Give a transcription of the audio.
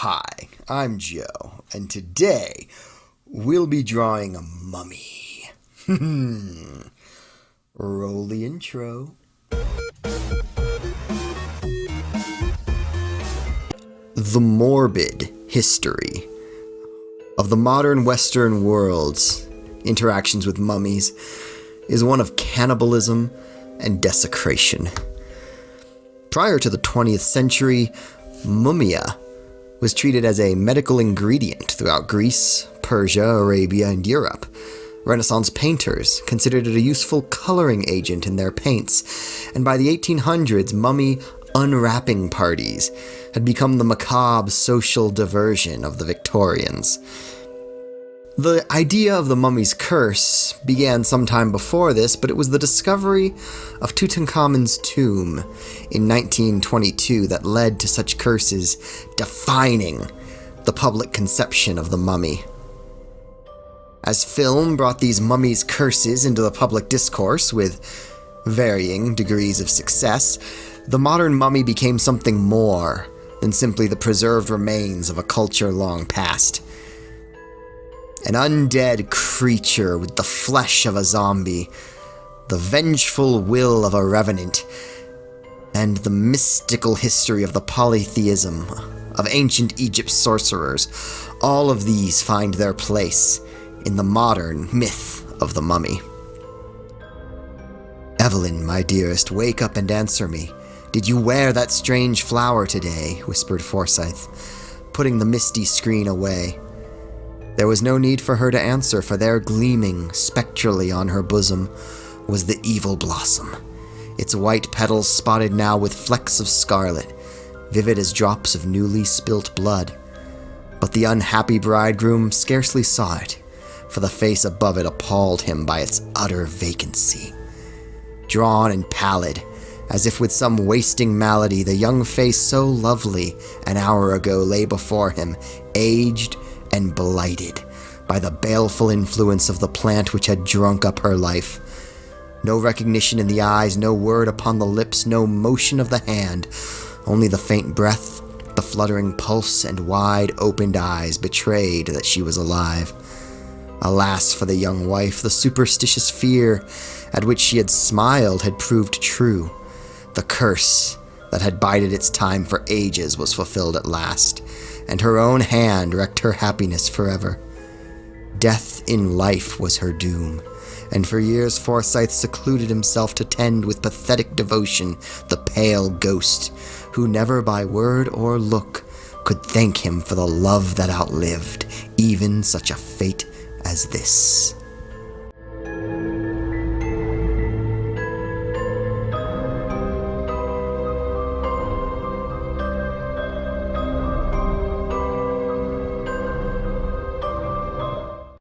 Hi, I'm Joe, and today we'll be drawing a mummy. Roll the intro. The morbid history of the modern Western world's interactions with mummies is one of cannibalism and desecration. Prior to the 20th century, mumia was treated as a medical ingredient throughout Greece, Persia, Arabia, and Europe. Renaissance painters considered it a useful coloring agent in their paints, and by the 1800s, mummy unwrapping parties had become the macabre social diversion of the Victorians. The idea of the mummy's curse began sometime before this, but it was the discovery of Tutankhamun's tomb in 1922 that led to such curses defining the public conception of the mummy. As film brought these mummies' curses into the public discourse with varying degrees of success, the modern mummy became something more than simply the preserved remains of a culture long past. An undead creature with the flesh of a zombie, the vengeful will of a revenant, and the mystical history of the polytheism of ancient Egypt's sorcerers, all of these find their place in the modern myth of the mummy. "Evelyn, my dearest, wake up and answer me. Did you wear that strange flower today?" whispered Forsyth, putting the misty screen away. There was no need for her to answer, for there, gleaming spectrally on her bosom, was the evil blossom, its white petals spotted now with flecks of scarlet, vivid as drops of newly spilt blood. But the unhappy bridegroom scarcely saw it, for the face above it appalled him by its utter vacancy. Drawn and pallid, as if with some wasting malady, the young face so lovely an hour ago lay before him, aged and blighted by the baleful influence of the plant which had drunk up her life. No recognition in the eyes, no word upon the lips, no motion of the hand, only the faint breath, the fluttering pulse, and wide-opened eyes betrayed that she was alive. Alas for the young wife, the superstitious fear at which she had smiled had proved true. The curse that had bided its time for ages was fulfilled at last, and her own hand wrecked her happiness forever. Death in life was her doom, and for years Forsyth secluded himself to tend with pathetic devotion the pale ghost, who never by word or look could thank him for the love that outlived even such a fate as this.